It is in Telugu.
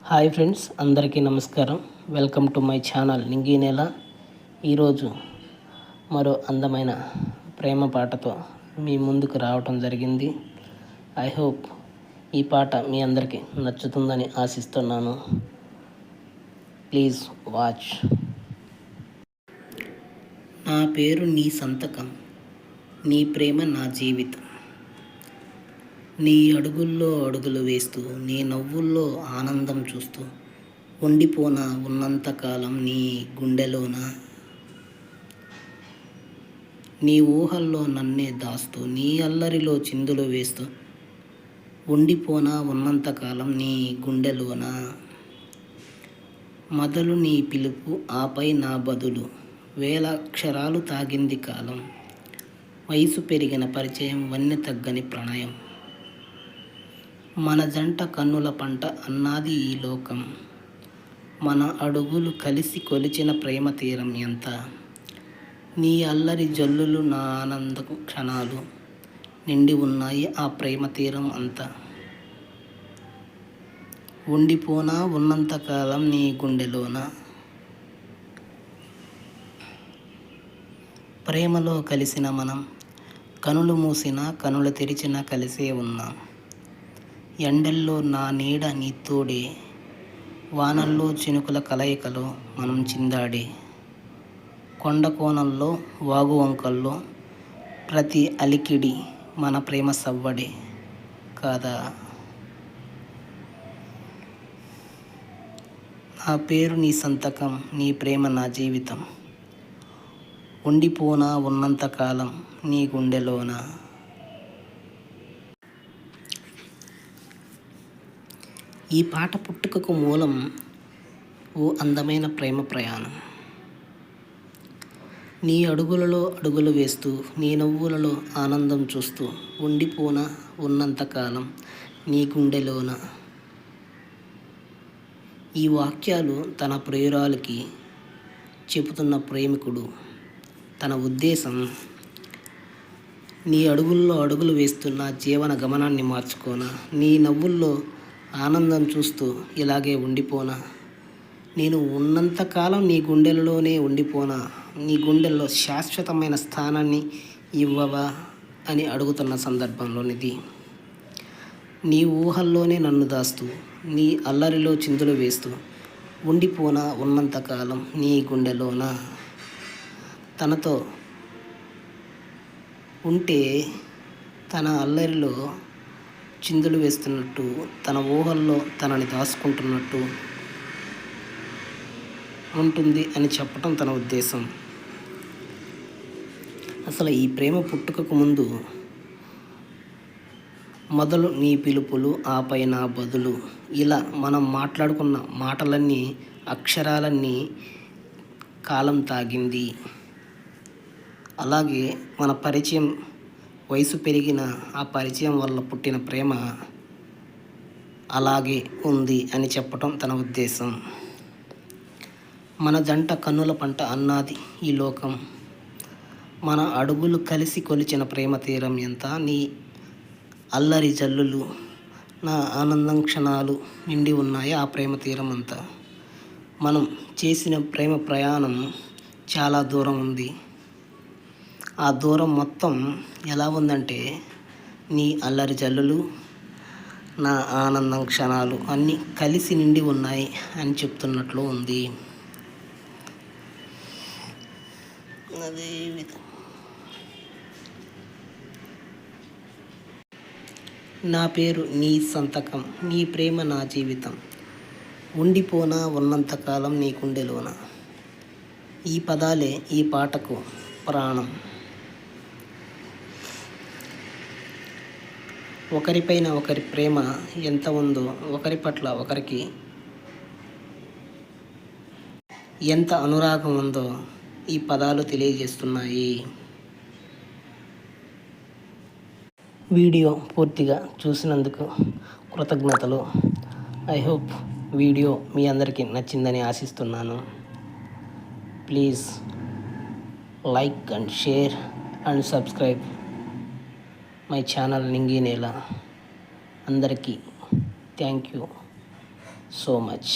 హాయ్ ఫ్రెండ్స్, అందరికీ నమస్కారం. వెల్కమ్ టు మై ఛానల్ నింగి నేల. ఈరోజు మరో అందమైన ప్రేమ పాటతో మీ ముందుకు రావటం జరిగింది. ఐ హోప్ ఈ పాట మీ అందరికీ నచ్చుతుందని ఆశిస్తున్నాను. Please watch. నా పేరు నీ సంతకం, నీ ప్రేమ నా జీవితం. నీ అడుగుల్లో అడుగులు వేస్తూ, నీ నవ్వుల్లో ఆనందం చూస్తూ ఉండిపోనా ఉన్నంతకాలం నీ గుండెలోన. నీ ఊహల్లో నన్నే దాస్తూ, నీ అల్లరిలో చిందులు వేస్తూ ఉండిపోనా ఉన్నంతకాలం నీ గుండెలోన. మొదలు నీ పిలుపు, ఆపై నా బదులు, వేల అక్షరాలు తాగింది కాలం. వయసు పెరిగిన పరిచయం, వన్నె తగ్గని ప్రణయం. మన జంట కన్నుల పంట అన్నాది ఈ లోకం. మన అడుగులు కలిసి కొలిచిన ప్రేమ తీరం ఎంత. నీ అల్లరి జల్లులు నా ఆనంద క్షణాలు, నిండి ఉన్నాయి ఆ ప్రేమ తీరం అంతా. ఉండిపోనా ఉన్నంతకాలం నీ గుండెలోన. ప్రేమలో కలిసిన మనం, కనులు మూసినా కనులు తెరిచినా కలిసే ఉన్నాం. ఎండల్లో నా నీడ నీ తోడే, వానల్లో చినుకుల కలయికలో మనం చిందాడే. కొండ కోణంలో వాగు వంకల్లో ప్రతి అలికిడి మన ప్రేమ సవ్వడే కాదా. నా పేరు నీ సంతకం, నీ ప్రేమ నా జీవితం. ఉండిపోనా ఉన్నంతకాలం నీ గుండెలోన. ఈ పాట పుట్టుకకు మూలం ఓ అందమైన ప్రేమ ప్రయాణం. నీ అడుగులలో అడుగులు వేస్తూ, నీ నవ్వులలో ఆనందం చూస్తూ ఉండిపోనా ఉన్నంతకాలం నీ గుండెలోన. ఈ వాక్యాలు తన ప్రియురాలికి చెబుతున్న ప్రేమికుడు. తన ఉద్దేశం, నీ అడుగుల్లో అడుగులు వేస్తూ నా జీవన గమనాన్ని మార్చుకోనా, నీ నవ్వుల్లో ఆనందం చూస్తూ ఇలాగే ఉండిపోనా, నేను ఉన్నంతకాలం నీ గుండెలలోనే ఉండిపోనా, నీ గుండెల్లో శాశ్వతమైన స్థానాన్ని ఇవ్వవా అని అడుగుతున్న సందర్భంలోనిది. నీ ఊహల్లోనే నన్ను దాస్తూ, నీ అల్లరిలో చిందులు వేస్తూ ఉండిపోనా ఉన్నంతకాలం నీ గుండెలోన. తనతో ఉంటే తన అల్లరిలో చిందులు వేస్తున్నట్టు, తన ఊహల్లో తనని దాచుకుంటున్నట్టు ఉంటుంది అని చెప్పటం తన ఉద్దేశం. అసలు ఈ ప్రేమ పుట్టుకకు ముందు మొదలు నీ పిలుపులు, ఆపై నా బదులు, ఇలా మనం మాట్లాడుకున్న మాటలన్నీ, అక్షరాలన్నీ కాలం తాగింది. అలాగే మన పరిచయం, వయసు పెరిగిన ఆ పరిచయం వల్ల పుట్టిన ప్రేమ అలాగే ఉంది అని చెప్పటం తన ఉద్దేశం. మన జంట కన్నుల పంట అన్నాది ఈ లోకం. మన అడుగులు కలిసి కొలిచిన ప్రేమ తీరం ఎంత. నీ అల్లరి జల్లులు నా ఆనందం క్షణాలు, నిండి ఉన్నాయి ఆ ప్రేమ తీరం అంతా. మనం చేసిన ప్రేమ ప్రయాణం చాలా దూరం ఉంది. ఆ దూరం మొత్తం ఎలా ఉందంటే, నీ అల్లరి జల్లులు, నా ఆనందం క్షణాలు అన్నీ కలిసి నిండి ఉన్నాయి అని చెప్తున్నట్లు ఉంది. అదే నా పేరు నీ సంతకం, నీ ప్రేమ నా జీవితం. ఉండిపోనా ఉన్నంతకాలం నీ గుండెలోన. ఈ పదాలే ఈ పాటకు ప్రాణం. ఒకరిపైన ఒకరి ప్రేమ ఎంత ఉందో, ఒకరి పట్ల ఒకరికి ఎంత అనురాగం ఉందో ఈ పదాలు తెలియజేస్తున్నాయి. వీడియో పూర్తిగా చూసినందుకు కృతజ్ఞతలు. ఐ హోప్ వీడియో మీ అందరికీ నచ్చిందని ఆశిస్తున్నాను. Please like and share and subscribe my channel నింగి నేల. అందరికీ థ్యాంక్ యూ. So much.